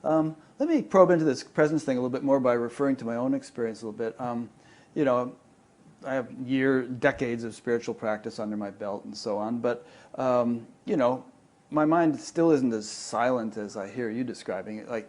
Let me probe into this presence thing a little bit more by referring to my own experience a little bit. You know, I have decades of spiritual practice under my belt and so on, but you know, my mind still isn't as silent as I hear you describing it. Like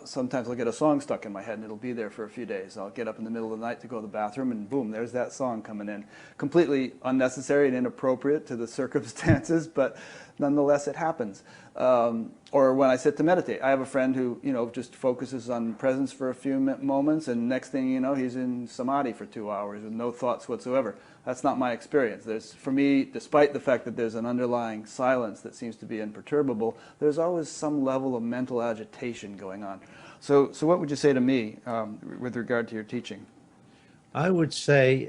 sometimes I'll get a song stuck in my head and it'll be there for a few days. I'll get up in the middle of the night to go to the bathroom and boom, there's that song coming in. Completely unnecessary and inappropriate to the circumstances, but nonetheless it happens. Or when I sit to meditate, I have a friend who, you know, just focuses on presence for a few moments, and next thing you know, he's in samadhi for 2 hours with no thoughts whatsoever. That's not my experience. For me, despite the fact that there's an underlying silence that seems to be imperturbable, there's always some level of mental agitation going on. So what would you say to me with regard to your teaching? I would say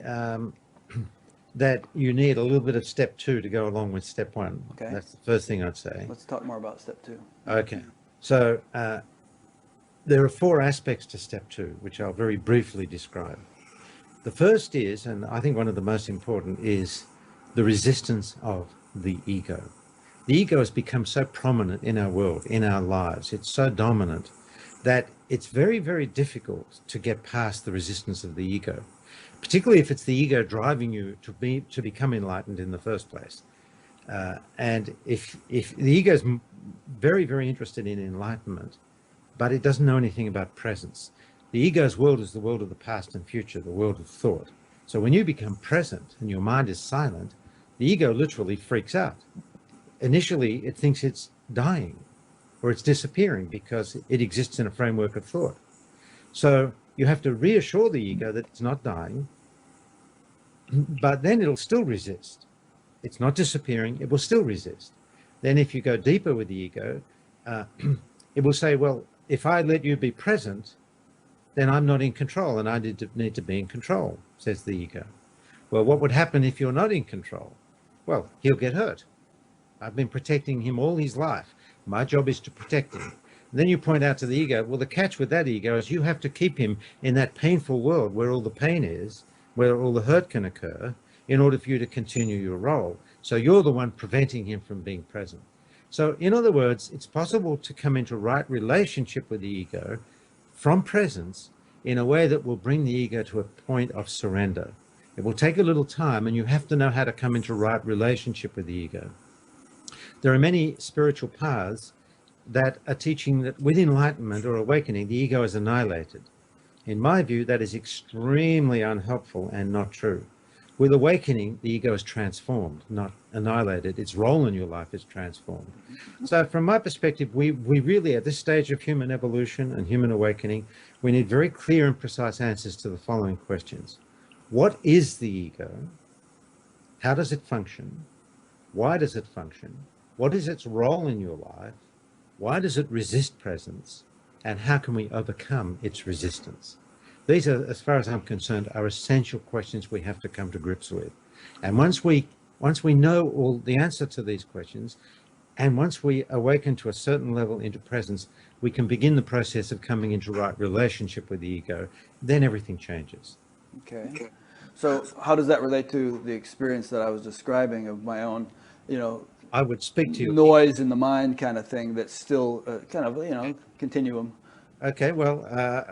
that you need a little bit of step 2 to go along with step 1. Okay. That's the first thing I'd say. Let's talk more about step 2. Okay. So there are 4 aspects to step 2, which I'll very briefly describe. The first is, and I think one of the most important, is the resistance of the ego. The ego has become so prominent in our world, in our lives. It's so dominant that it's very, very difficult to get past the resistance of the ego, particularly if it's the ego driving you to become enlightened in the first place. And if the ego is very, very interested in enlightenment, but it doesn't know anything about presence. The ego's world is the world of the past and future, the world of thought. So when you become present and your mind is silent, the ego literally freaks out. Initially, it thinks it's dying or it's disappearing because it exists in a framework of thought. So you have to reassure the ego that it's not dying, but then it'll still resist. It's not disappearing, it will still resist. Then if you go deeper with the ego, it will say, well, if I let you be present, then I'm not in control and I need to be in control, says the ego. Well, what would happen if you're not in control? Well, he'll get hurt. I've been protecting him all his life. My job is to protect him. And then you point out to the ego, well, the catch with that ego is you have to keep him in that painful world where all the pain is, where all the hurt can occur, in order for you to continue your role. So you're the one preventing him from being present. So in other words, it's possible to come into right relationship with the ego from presence in a way that will bring the ego to a point of surrender. It will take a little time, and you have to know how to come into right relationship with the ego. There are many spiritual paths that are teaching that with enlightenment or awakening, the ego is annihilated. In my view, that is extremely unhelpful and not true. With awakening, the ego is transformed, not annihilated. Its role in your life is transformed. So from my perspective, we really, at this stage of human evolution and human awakening, we need very clear and precise answers to the following questions. What is the ego? How does it function? Why does it function? What is its role in your life? Why does it resist presence? And how can we overcome its resistance? These are, as far as I'm concerned, are essential questions we have to come to grips with. And once we know all the answer to these questions, and once we awaken to a certain level into presence, we can begin the process of coming into right relationship with the ego. Then everything changes. Okay. So how does that relate to the experience that I was describing of my own, you know, I would speak to you. Noise in the mind kind of thing that's still kind of, you know, continuum. Okay, well,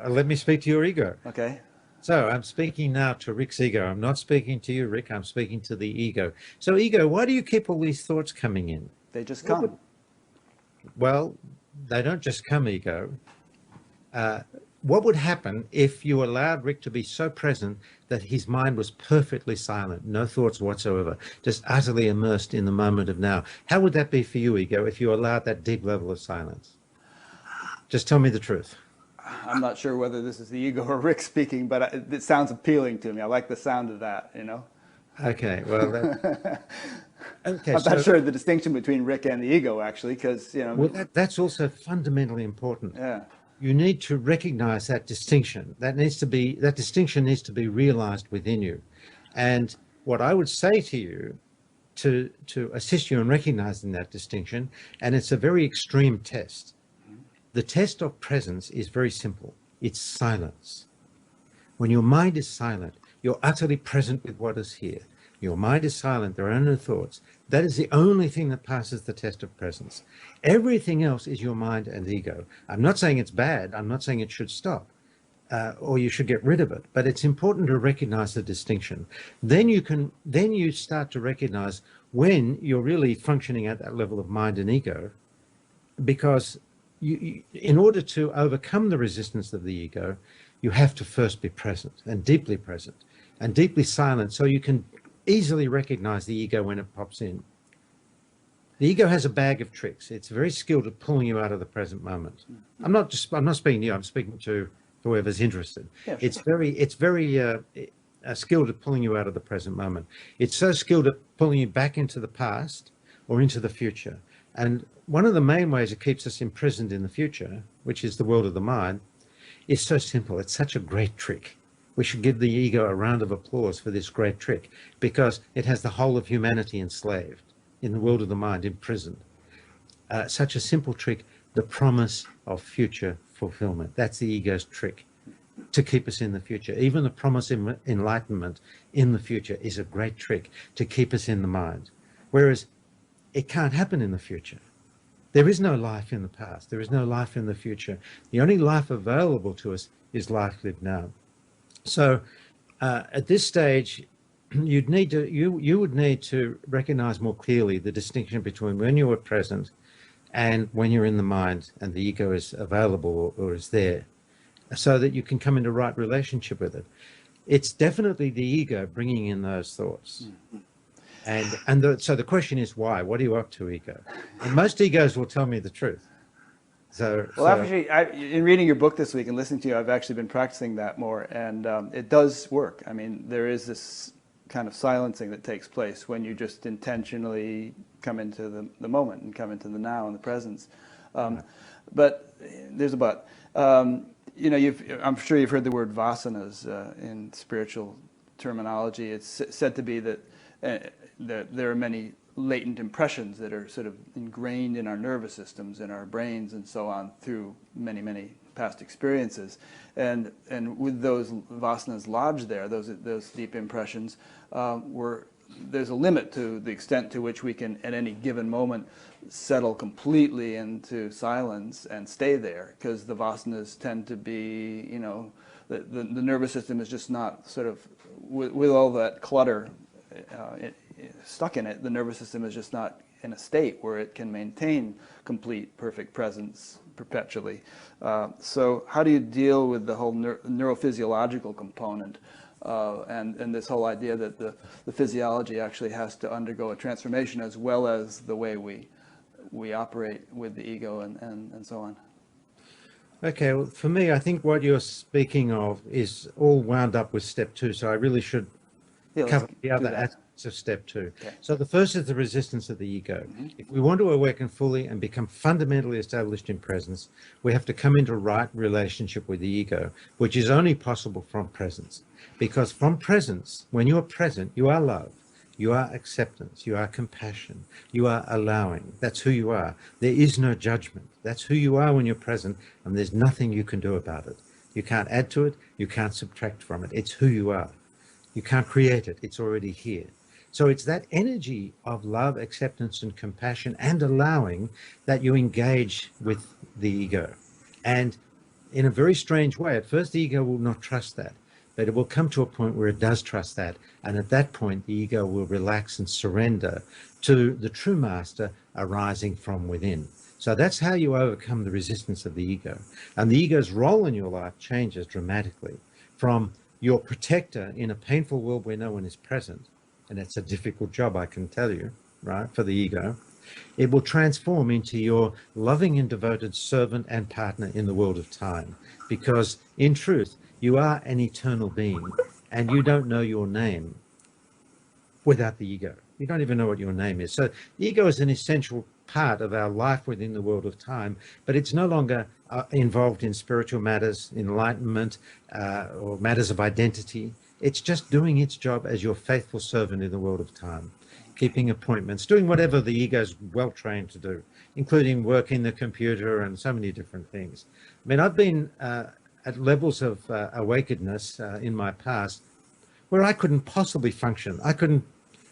let me speak to your ego. Okay. So I'm speaking now to Rick's ego. I'm not speaking to you, Rick. I'm speaking to the ego. So ego, why do you keep all these thoughts coming in? They just come. Well, they don't just come, ego. What would happen if you allowed Rick to be so present that his mind was perfectly silent, no thoughts whatsoever, just utterly immersed in the moment of now? How would that be for you, ego, if you allowed that deep level of silence? Just tell me the truth. I'm not sure whether this is the ego or Rick speaking, but it sounds appealing to me. I like the sound of that, you know? Okay, well, okay, I'm not sure the distinction between Rick and the ego, actually, because, you know... Well, that's also fundamentally important. Yeah. You need to recognize that distinction. That distinction needs to be realized within you. And what I would say to you to assist you in recognizing that distinction, and it's a very extreme test. The test of presence is very simple. It's silence. When your mind is silent, you're utterly present with what is here. your mind is silent, there are no thoughts. That is the only thing that passes the test of presence. Everything else is your mind and ego. I'm not saying it's bad. I'm not saying it should stop. Or you should get rid of it. But it's important to recognize the distinction. Then you start to recognize when you're really functioning at that level of mind and ego, because in order to overcome the resistance of the ego, you have to first be present and deeply silent, so you can easily recognize the ego when it pops in. The ego has a bag of tricks. It's very skilled at pulling you out of the present moment. I'm not speaking to you. I'm speaking to whoever's interested. Yeah, sure. It's very skilled at pulling you out of the present moment. It's so skilled at pulling you back into the past or into the future. And one of the main ways it keeps us imprisoned in the future, which is the world of the mind, is so simple. It's such a great trick. We should give the ego a round of applause for this great trick, because it has the whole of humanity enslaved in the world of the mind, imprisoned. Such a simple trick, the promise of future fulfillment. That's the ego's trick, to keep us in the future. Even the promise of enlightenment in the future is a great trick to keep us in the mind. Whereas it can't happen in the future. There is no life in the past. There is no life in the future. The only life available to us is life lived now. So at this stage, you would need to recognize more clearly the distinction between when you are present and when you're in the mind and the ego is available or is there, so that you can come into right relationship with it. It's definitely the ego bringing in those thoughts. So the question is, why? What are you up to, ego? And most egos will tell me the truth. Actually, in reading your book this week and listening to you, I've actually been practicing that more, and it does work. I mean, there is this kind of silencing that takes place when you just intentionally come into the moment and come into the now and the presence. But there's a but. I'm sure you've heard the word vasanas in spiritual terminology. It's said to be that there are many latent impressions that are sort of ingrained in our nervous systems, in our brains, and so on, through many, many past experiences. And with those vasanas lodged there, those deep impressions, there's a limit to the extent to which we can, at any given moment, settle completely into silence and stay there, because the vasanas tend to be, the nervous system is just not sort of, with all that clutter stuck in it, the nervous system is just not in a state where it can maintain complete, perfect presence perpetually. So how do you deal with the whole neurophysiological component and this whole idea that the physiology actually has to undergo a transformation, as well as the way we operate with the ego and so on? Okay, well, for me, I think what you're speaking of is all wound up with step 2, so I really should cover the other aspects of step 2. Okay. So the first is the resistance of the ego. Mm-hmm. If we want to awaken fully and become fundamentally established in presence, we have to come into right relationship with the ego, which is only possible from presence. Because from presence, when you are present, you are love, you are acceptance, you are compassion, you are allowing. That's who you are. There is no judgment. That's who you are when you're present, and there's nothing you can do about it. You can't add to it, you can't subtract from it. It's who you are. You can't create it. It's already here. So it's that energy of love, acceptance, and compassion and allowing that you engage with the ego. And in a very strange way, at first the ego will not trust that, but it will come to a point where it does trust that. And at that point, the ego will relax and surrender to the true master arising from within. So that's how you overcome the resistance of the ego. And the ego's role in your life changes dramatically from your protector in a painful world where no one is present. And it's a difficult job, I can tell you, right, for the ego. It will transform into your loving and devoted servant and partner in the world of time. Because in truth, you are an eternal being, and you don't know your name without the ego. You don't even know what your name is. So the ego is an essential part of our life within the world of time, but it's no longer involved in spiritual matters, enlightenment, or matters of identity. It's just doing its job as your faithful servant in the world of time, keeping appointments, doing whatever the ego is well trained to do, including working the computer and so many different things. I mean, I've been at levels of awakenedness in my past where I couldn't possibly function. I couldn't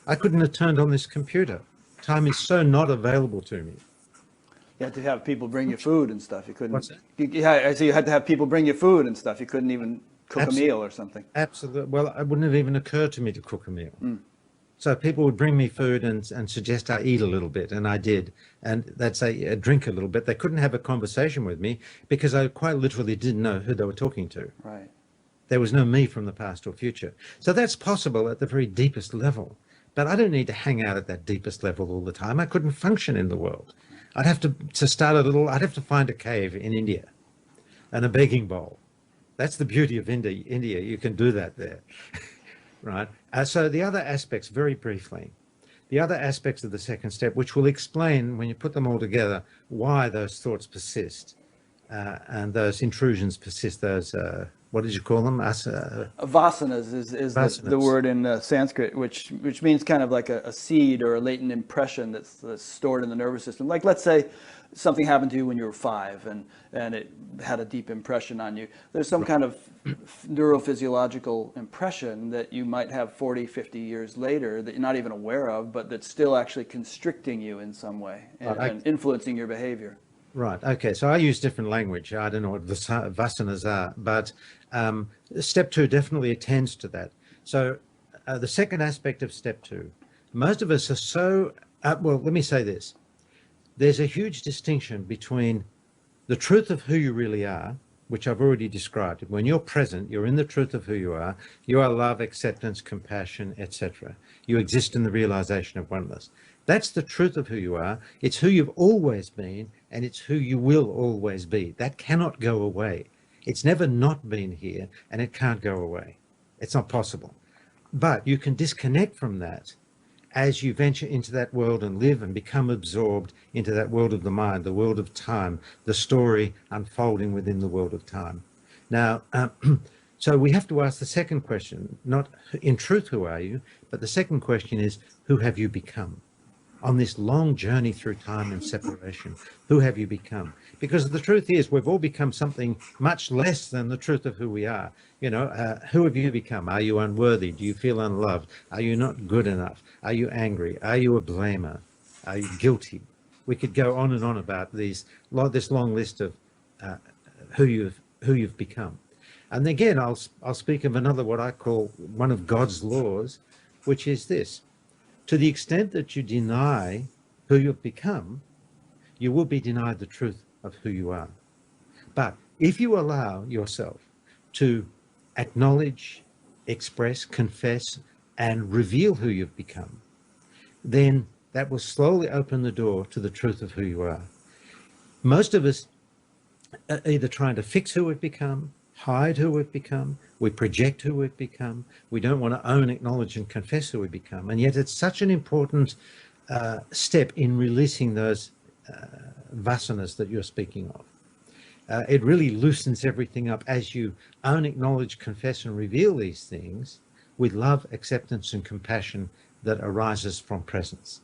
I couldn't have turned on this computer. Time is so not available to me. You had to have people bring you food and stuff. You couldn't. What's that? So you had to have people bring you food and stuff. You couldn't even cook a meal or something. Absolutely. Well, it wouldn't have even occurred to me to cook a meal. So people would bring me food and suggest I eat a little bit, and I did. And they'd say, drink a little bit. They couldn't have a conversation with me because I quite literally didn't know who they were talking to. Right. There was no me from the past or future. So that's possible at the very deepest level. But I don't need to hang out at that deepest level all the time. I couldn't function in the world. I'd have to start a little, I'd have to find a cave in India and a begging bowl. That's the beauty of India. You can do that there, right? So the other aspects, very briefly, the other aspects of the second step, which will explain when you put them all together, why those thoughts persist and those intrusions persist, those, what did you call them? Vasanas is Vasanas. The word in Sanskrit, which means kind of like a seed or a latent impression that's stored in the nervous system. Like, let's say something happened to you when you were 5 and it had a deep impression on you. There's some kind of neurophysiological impression that you might have 40, 50 years later that you're not even aware of, but that's still actually constricting you in some way and influencing your behavior. Right. Okay. So I use different language. I don't know what vasanas are, but step 2 definitely attends to that. So the second aspect of step 2, most of us are so, well, let me say this. There's a huge distinction between the truth of who you really are, which I've already described. When you're present, you're in the truth of who you are. You are love, acceptance, compassion, etc. You exist in the realization of oneness. That's the truth of who you are. It's who you've always been, and it's who you will always be. That cannot go away. It's never not been here, and it can't go away. It's not possible. But you can disconnect from that as you venture into that world and live and become absorbed into that world of the mind, the world of time, the story unfolding within the world of time. Now, so we have to ask the second question, not in truth, who are you? But the second question is, who have you become? On this long journey through time and separation, who have you become? Because the truth is, we've all become something much less than the truth of who we are. You know, who have you become? Are you unworthy? Do you feel unloved? Are you not good enough? Are you angry? Are you a blamer? Are you guilty? We could go on and on about this long list of who you've become. And again, I'll speak of another, what I call one of God's laws, which is this. To the extent that you deny who you've become, you will be denied the truth of who you are. But if you allow yourself to acknowledge, express, confess, and reveal who you've become, then that will slowly open the door to the truth of who you are. Most of us are either trying to fix who we've become, hide who we've become, we project who we've become, we don't want to own, acknowledge, and confess who we've become. And yet it's such an important step in releasing those vasanas that you're speaking of. It really loosens everything up as you own, acknowledge, confess, and reveal these things with love, acceptance, and compassion that arises from presence.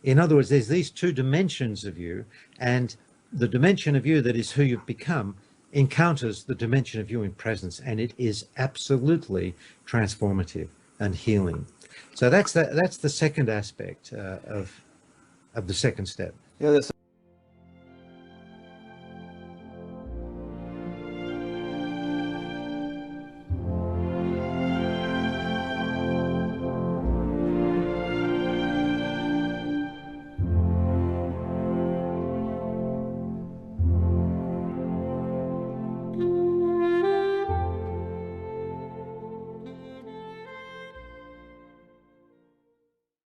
In other words, there's these two dimensions of you, and the dimension of you that is who you've become encounters the dimension of you in presence, and it is absolutely transformative and healing. So that's the second aspect of the second step. Yeah,